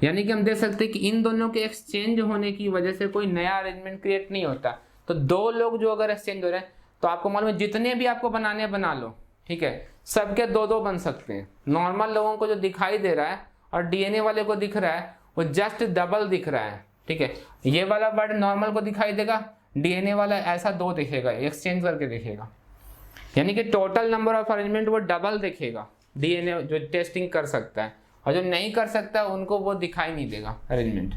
यानी कि हम देख सकते हैं कि इन दोनों के एक्सचेंज होने की वजह से कोई नया अरेंजमेंट क्रिएट नहीं होता। तो 2 लोग जो अगर एक्सचेंज हो रहे हैं, तो आपको मालूम है जितने भी आपको बनाने बना लो, ठीक है, सबके 2-2 बन सकते हैं। नॉर्मल लोगों को जो दिखाई दे रहा है और डीएनए वाले को दिख रहा है वो जस्ट डबल दिख रहा है, ठीक है। ये वाला वर्ड नॉर्मल को दिखाई देगा, डीएनए वाला ऐसा 2 दिखेगा, एक्सचेंज करके दिखेगा। यानी कि टोटल नंबर ऑफ अरेंजमेंट वो डबल दिखेगा डीएनए जो टेस्टिंग कर सकता है, और जो नहीं कर सकता उनको वो दिखाई नहीं देगा अरेंजमेंट।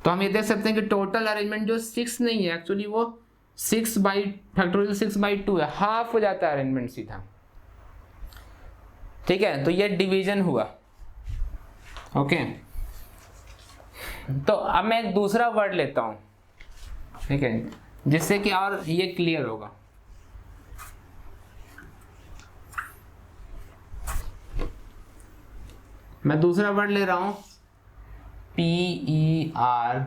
तो हम ये देख सकते हैं कि टोटल अरेंजमेंट जो 6 नहीं है, एक्चुअली वो 6/2 है, हाफ हो जाता है अरेंजमेंट सीधा, ठीक है। तो ये डिवीजन हुआ, ओके। तो अब मैं एक दूसरा वर्ड लेता हूं, ठीक है, जिससे कि और ये क्लियर होगा। मैं दूसरा वर्ड ले रहा हूं PERMUTATION,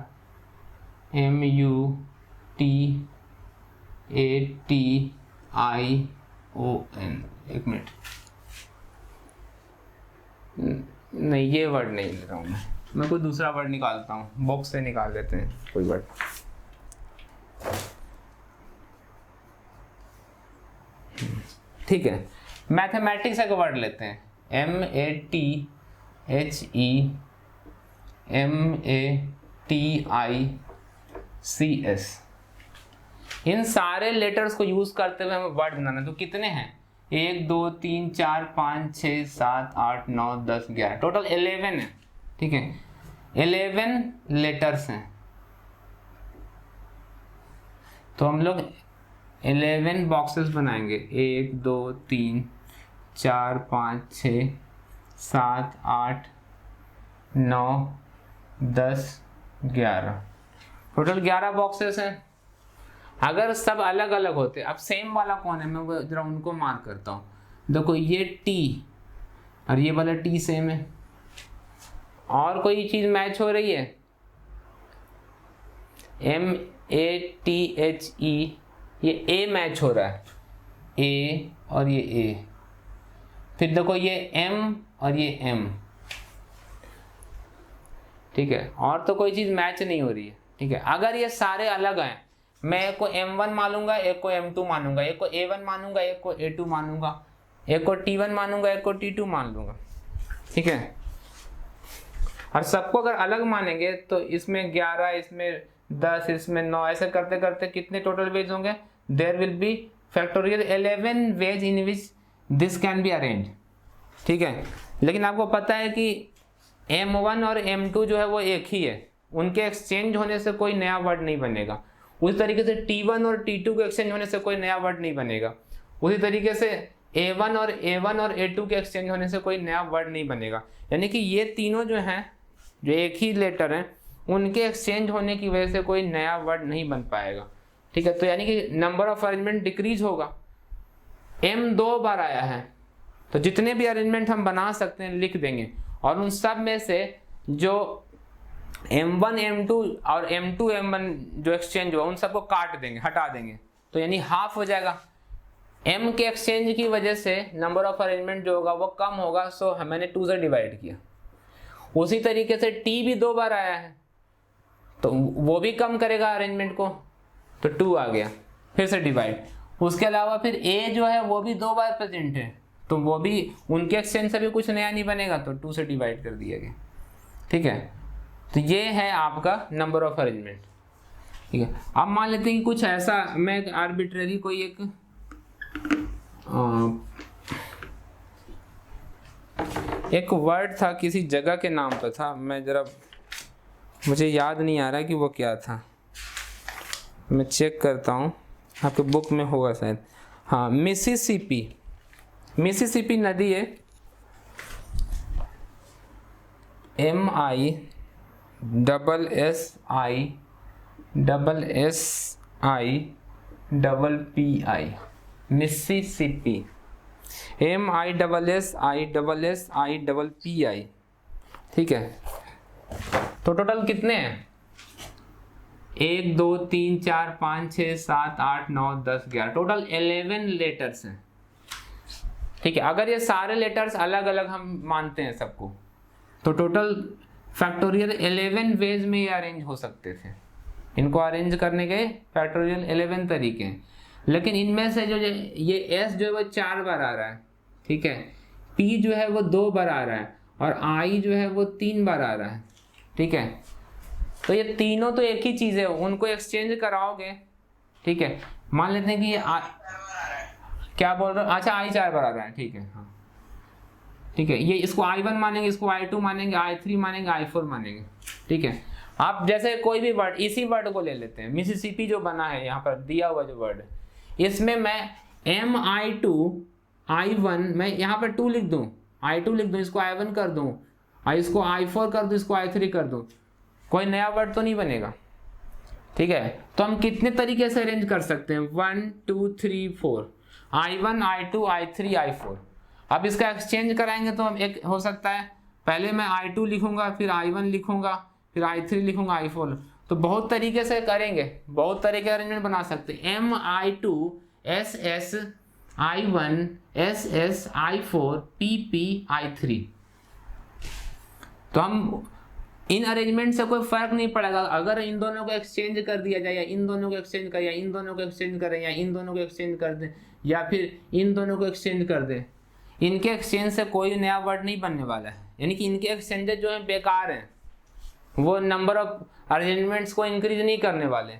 एक मिनट, नहीं ये वर्ड नहीं ले रहा हूँ मैं कोई दूसरा वर्ड निकालता हूँ, बॉक्स से निकाल लेते हैं कोई वर्ड। ठीक है, मैथमेटिक्स का वर्ड लेते हैं, MATHEMATICS। इन सारे लेटर्स को यूज करते हुए हमें वर्ड बनाना। तो कितने हैं, 1 2 3 4 5 6 7 8 9 10 11, टोटल 11 है, ठीक है। 11 लेटर्स हैं, तो हम लोग 11 बॉक्सेस बनाएंगे, 1 2 3 4 5 6 7 8 9 10 11, टोटल 11 बॉक्सेस हैं। अगर सब अलग अलग होते, अब सेम वाला कौन है, मैं वो जरा उनको मार्क करता हूँ। देखो ये T और ये वाला T सेम है, और कोई चीज मैच हो रही है, MATHE, ये A मैच हो रहा है, A और ये A, फिर देखो ये M और ये M, ठीक है, और तो कोई चीज मैच नहीं हो रही है, ठीक है। अगर ये सारे अलग हैं, मैं एक को M1 मानूंगा, एक को M2 मानूंगा, एक को A1 मानूंगा, एक को A2 मानूंगा, एक को T1 मानूंगा, एक को T2 मान लूंगा, ठीक है। और सबको अगर अलग मानेंगे तो इसमें 11, इसमें 10, इसमें 9, ऐसे करते करते कितने टोटल वेज होंगे, there will be factorial 11 ways in which this can be arrange, ठीक है। लेकिन आपको पता है कि M1 और M2 जो है वो एक ही है, उनके एक्सचेंज होने से कोई नया वर्ड नहीं बनेगा। उसी तरीके से T1 और T2 के एक्सचेंज होने से कोई नया वर्ड नहीं बनेगा। उसी तरीके से A1 और A2 के एक्सचेंज होने से कोई नया वर्ड नहीं बनेगा। यानी कि ये तीनों जो हैं, जो एक ही लेटर हैं, उनके एक्सचेंज होने की वजह से कोई नया वर्ड नहीं बन पाएगा। ठीक है, तो यानी कि नंबर ऑफ अरेंजमेंट डिक्रीज होगा। M 2 बार आया है, तो जितने भी अरेंजमेंट हम बना सकते हैं लिख देंगे, और उन सब में से जो M1 M2 और M2 M1 जो एक्सचेंज हुआ उन सबको काट देंगे, हटा देंगे, तो यानी हाफ हो जाएगा। M के एक्सचेंज की वजह से नंबर ऑफ अरेंजमेंट जो होगा वो कम होगा, सो मैंने 2 से डिवाइड किया। उसी तरीके से T भी 2 बार आया है, तो वो भी कम करेगा अरेंजमेंट को, तो 2 आ गया, फिर से डिवाइड। उसके अलावा फिर A जो है वो भी 2 बार प्रेजेंट है, तो वो भी उनके एक्सचेंज से भी कुछ नया नहीं बनेगा, तो 2 से डिवाइड कर दिया गया। ठीक है, तो ये है आपका नंबर ऑफ अरेंजमेंट। ठीक है, अब मान लेते हैं कि कुछ ऐसा, मैं आर्बिट्ररी कोई एक वर्ड था, किसी जगह के नाम पर था, मैं जरा, मुझे याद नहीं आ रहा कि वो क्या था, मैं चेक करता हूँ, आपके बुक में होगा शायद। हाँ, मिसिसिपी नदी है, MISSIPI, मिसिसिपी, MISSIPI। ठीक है, तो टोटल कितने हैं? 1 2 3 4 5 6 7 8 9 10 11, टोटल 11 लेटर्स हैं। ठीक है, अगर ये सारे लेटर्स अलग अलग हम मानते हैं सबको, तो टोटल फैक्टोरियल 11 वेज में ये अरेंज हो सकते थे। इनको अरेंज करने के फैक्टोरियल 11 तरीके हैं, लेकिन इनमें से जो ये S जो है वो 4 बार आ रहा है। ठीक है, P जो है वो 2 बार आ रहा है, और I जो है वो 3 बार आ रहा है। ठीक है, तो ये तीनों तो एक ही चीज़ है, उनको एक्सचेंज कराओगे। ठीक है, मान लेते हैं कि ये क्या बोल रहे हो, अच्छा I 4 बार आ रहा है। ठीक है, हाँ ठीक है, ये इसको I1 मानेंगे, इसको I2 मानेंगे, I3 मानेंगे, I4 मानेंगे। ठीक है, आप जैसे कोई भी वर्ड, इसी वर्ड को ले लेते हैं, मिसिसिपी जो बना है यहाँ पर दिया हुआ जो वर्ड, इसमें मैं MI2 I1, मैं यहाँ पर 2 लिख दूँ, I2 लिख दूँ, इसको I1 कर दूँ, इसको I4 कर दूँ, इसको I3 कर दूँ, कोई नया वर्ड तो नहीं बनेगा। ठीक है, तो हम कितने तरीके से अरेंज कर सकते हैं? 1 2 3 4, I1 I2 I3 I4। अब इसका एक्सचेंज कराएंगे तो हम एक हो सकता है, पहले मैं I2 लिखूंगा, फिर I1 लिखूंगा, फिर I3 लिखूंगा, I4, तो बहुत तरीके से करेंगे, बहुत तरीके अरेंजमेंट बना सकते हैं। MI2 SS I1 SS I4 PP I3। तो हम इन अरेंजमेंट से कोई फर्क नहीं पड़ेगा, अगर इन दोनों को एक्सचेंज कर दिया जाए, या इन दोनों को एक्सचेंज कर, या इन दोनों को एक्सचेंज करें, या इन दोनों को एक्सचेंज कर दें, या फिर इन दोनों को एक्सचेंज कर दें, इनके एक्सचेंज से कोई नया वर्ड नहीं बनने वाला है। यानी कि इनके एक्सचेंजेस जो है बेकार हैं, वो नंबर ऑफ अरेंजमेंट्स को इंक्रीज नहीं करने वाले।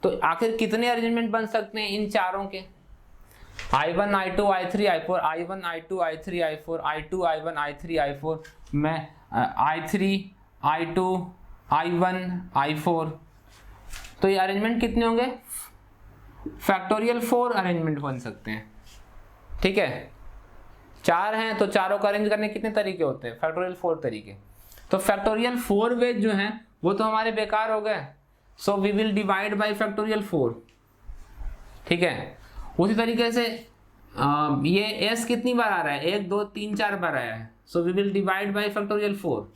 तो आखिर कितने अरेंजमेंट बन सकते हैं इन चारों के? I1 I2 I3 I4, I1 I2 I3 I4, I2 I1 I3 I4, मैं I3 I2 I1 I4, तो ये अरेंजमेंट कितने होंगे? फैक्टोरियल 4 अरेंजमेंट बन सकते हैं। ठीक है, 4 हैं तो चारों को अरेंज करने कितने तरीके होते हैं? फैक्टोरियल 4 तरीके। तो फैक्टोरियल 4 वेज जो हैं वो तो हमारे बेकार हो गए, so we will divide by factorial 4। ठीक है, उसी तरीके से ये S कितनी बार आ रहा है? 1 2 3 4 बार आया है, so we will divide by factorial 4।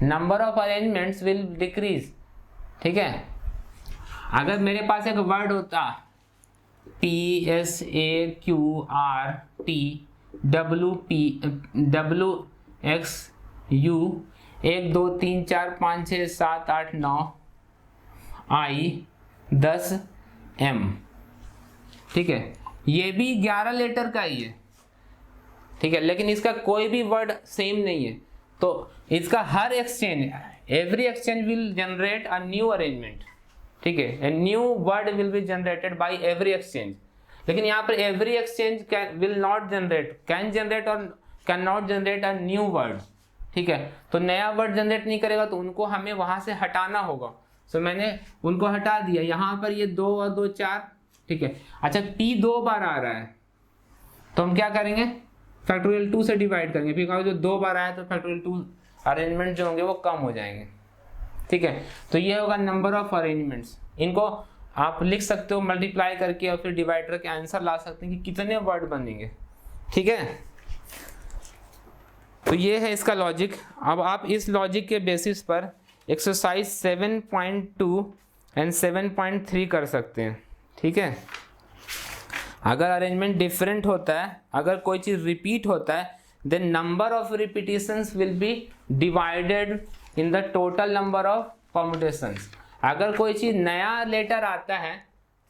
Number of arrangements will decrease. ठीक है, अगर मेरे पास एक वर्ड होता PSAQRTWXU 1 2 3 4 5 6 7 8 9 I 10 M। ठीक है, ये भी 11 लेटर का ही है। ठीक है, लेकिन इसका कोई भी वर्ड सेम नहीं है, तो इसका हर exchange, every exchange will generate a new arrangement. ठीक है, a new word will be generated by every exchange. लेकिन यहाँ पर every exchange will not generate, can generate or can not generate a new word. ठीक है, तो नया वर्ड जनरेट नहीं करेगा तो उनको हमें वहां से हटाना होगा। सो मैंने उनको हटा दिया। यहाँ पर ये 2 और 2 4, ठीक है। अच्छा p 2 बार आ रहा है तो हम क्या करेंगे, फैक्टोरियल 2 से डिवाइड करेंगे, फिर जो 2 बार आया तो फैक्टोरियल 2 अरेंजमेंट जो होंगे वो कम हो जाएंगे, ठीक है। तो ये होगा नंबर ऑफ अरेंजमेंट्स। इनको आप लिख सकते हो मल्टीप्लाई करके और फिर डिवाइड करके आंसर ला सकते हैं कि कितने वर्ड बनेंगे, ठीक है। तो ये है इसका लॉजिक। अब आप इस लॉजिक के बेसिस पर एक्सरसाइज 7.2 एंड 7.3 कर सकते हैं, ठीक है। अगर अरेंजमेंट डिफरेंट होता है, अगर कोई चीज़ रिपीट होता है, then number of repetitions will be divided in the total number of permutations. अगर कोई चीज़ नया लेटर आता है,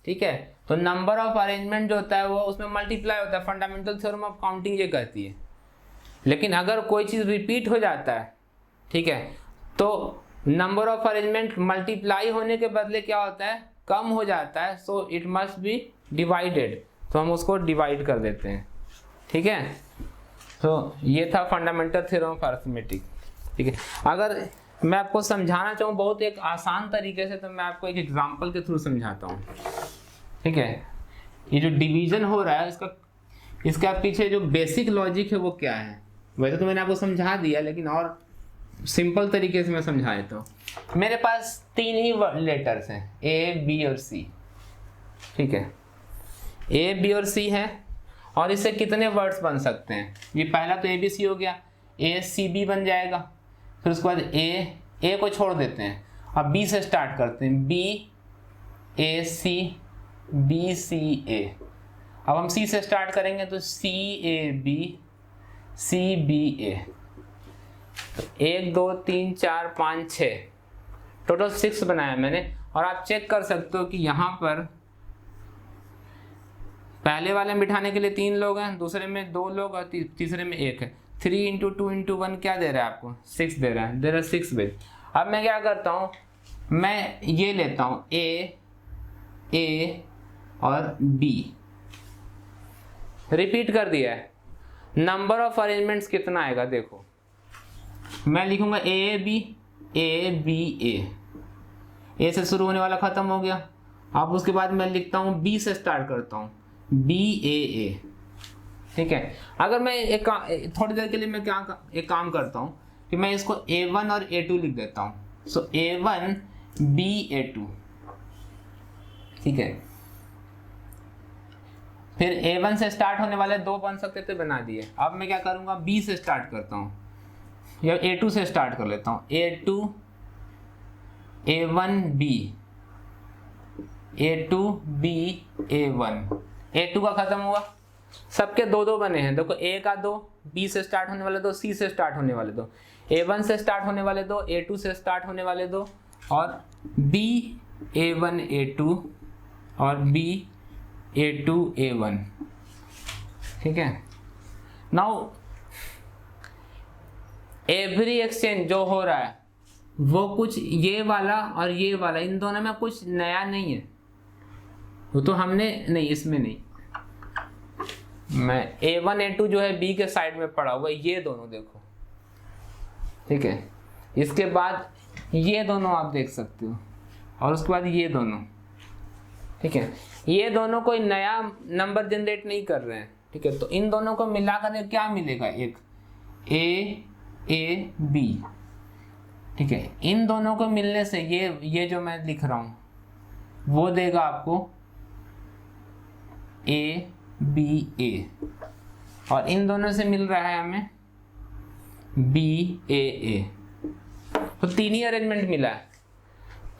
ठीक है, तो नंबर ऑफ अरेंजमेंट जो होता है वो उसमें मल्टीप्लाई होता है। फंडामेंटल थ्योरम ऑफ काउंटिंग ये कहती है। लेकिन अगर कोई चीज़ रिपीट हो जाता है, ठीक है, तो नंबर ऑफ अरेंजमेंट मल्टीप्लाई होने के बदले क्या होता है, कम हो जाता है। So it must be divided, तो हम उसको डिवाइड कर देते हैं, ठीक है। तो ये था फंडामेंटल थ्योरम ऑफ अरिथमेटिक, ठीक है। अगर मैं आपको समझाना चाहूँ बहुत एक आसान तरीके से, तो मैं आपको एक एग्जांपल के थ्रू समझाता हूँ, ठीक है। ये जो डिवीजन हो रहा है इसका पीछे जो बेसिक लॉजिक है वो क्या है, वैसे तो मैंने आपको समझा दिया, लेकिन और सिंपल तरीके से मैं समझा देता हूँ। मेरे पास 3 ही लेटर्स हैं, A, B और C, ठीक है। A, B और C है और इससे कितने वर्ड्स बन सकते हैं, ये पहला तो ABC हो गया, ACB बन जाएगा। फिर उसके बाद A को छोड़ देते हैं, अब B से स्टार्ट करते हैं, BAC, BCA। अब हम C से स्टार्ट करेंगे तो CAB, CBA। तो 1 2 3 4 5 6 टोटल 6 बनाया मैंने। और आप चेक कर सकते हो कि यहाँ पर पहले वाले में बिठाने के लिए 3 लोग हैं, दूसरे में 2 लोग और तीसरे में 1 है। 3 × 2 × 1 क्या दे रहा है आपको, 6 दे रहा है। There are 6 bit. अब मैं क्या करता हूँ, मैं ये लेता हूँ A और B, रिपीट कर दिया है। नंबर ऑफ अरेंजमेंट्स कितना आएगा देखो, मैं लिखूंगा AAB, ABA, A से शुरू होने वाला खत्म हो गया। अब उसके बाद मैं लिखता हूँ B से स्टार्ट करता हूँ, BAA, ठीक है। अगर मैं थोड़ी देर के लिए मैं एक काम करता हूँ कि मैं इसको A1 और A2 लिख देता हूँ। सो A1 BA2, ठीक है। फिर A1 से स्टार्ट होने वाले 2 बन सकते थे, बना दिए। अब मैं क्या करूँगा, B से स्टार्ट करता हूँ या A2 से स्टार्ट कर लेता हूँ, A2 A1B, A2B A1, A2 का खत्म हुआ। सबके 2 बने हैं, देखो A का 2, B से स्टार्ट होने वाले 2, C से स्टार्ट होने वाले 2, A1 से स्टार्ट होने वाले 2, A2 से स्टार्ट होने वाले 2, और B A1 A2 और B A2 A1, ठीक है। नाउ एवरी एक्सचेंज जो हो रहा है वो कुछ ये वाला और ये वाला, इन दोनों में कुछ नया नहीं है। वो तो हमने नहीं, इसमें नहीं, मैं A1 A2 जो है B के साइड में पड़ा हुआ है, ये दोनों देखो, ठीक है। इसके बाद ये दोनों आप देख सकते हो, और उसके बाद ये दोनों, ठीक है। ये दोनों कोई नया नंबर जनरेट नहीं कर रहे हैं, ठीक है। तो इन दोनों को मिलाकर क्या मिलेगा, एक AAB, ठीक है। इन दोनों को मिलने से ये जो मैं लिख रहा हूं वो देगा आपको ABA, और इन दोनों से मिल रहा है हमें BAA। तो 3 ही अरेंजमेंट मिला है।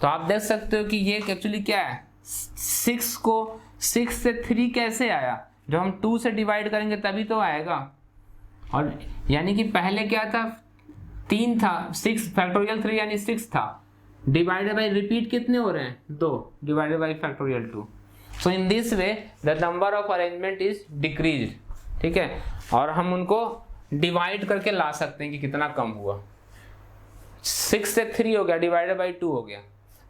तो आप देख सकते हो कि ये एक्चुअली क्या है, 6 को 6 से 3 कैसे आया, जब हम 2 से डिवाइड करेंगे तभी तो आएगा। और यानी कि पहले क्या था, 3 था, 6 फैक्टोरियल 3 यानी 6 था, डिवाइडेड बाय रिपीट कितने हो रहे हैं, 2 divided by factorial 2। So in this way the number of arrangement is decrease, ठीक है। और हम उनको डिवाइड करके ला सकते हैं कि कितना कम हुआ। 6 से 3 हो गया, डिवाइडेड बाय 2 हो गया।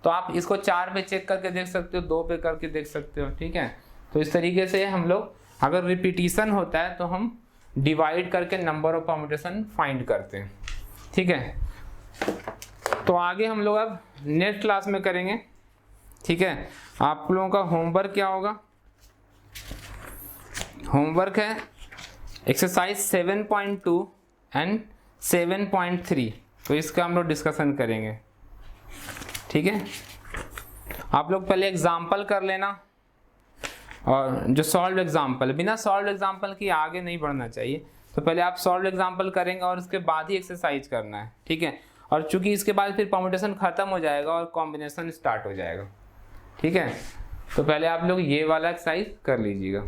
तो आप इसको 4 पे चेक करके देख सकते हो, 2 पे करके देख सकते हो, ठीक है। तो इस तरीके से हम लोग अगर रिपीटिशन होता है तो हम डिवाइड करके नंबर ऑफ परम्यूटेशन फाइंड करते हैं। ठीक है, तो आगे हम लोग अब नेक्स्ट क्लास में करेंगे। ठीक है, आप लोगों का होमवर्क क्या होगा? होमवर्क है एक्सरसाइज 7.2 एंड 7.3, तो इसका हम लोग डिस्कशन करेंगे। ठीक है, आप लोग पहले एग्जाम्पल कर लेना, और जो सॉल्व एग्जाम्पल, बिना सॉल्व एग्जाम्पल की आगे नहीं बढ़ना चाहिए, तो पहले आप सॉल्व एग्जाम्पल करेंगे और उसके बाद ही एक्सरसाइज करना है। ठीक है, और चूंकि इसके बाद फिर परम्यूटेशन खत्म हो जाएगा और कॉम्बिनेशन स्टार्ट हो जाएगा। ठीक है, तो पहले आप लोग ये वाला एक्सरसाइज कर लीजिएगा।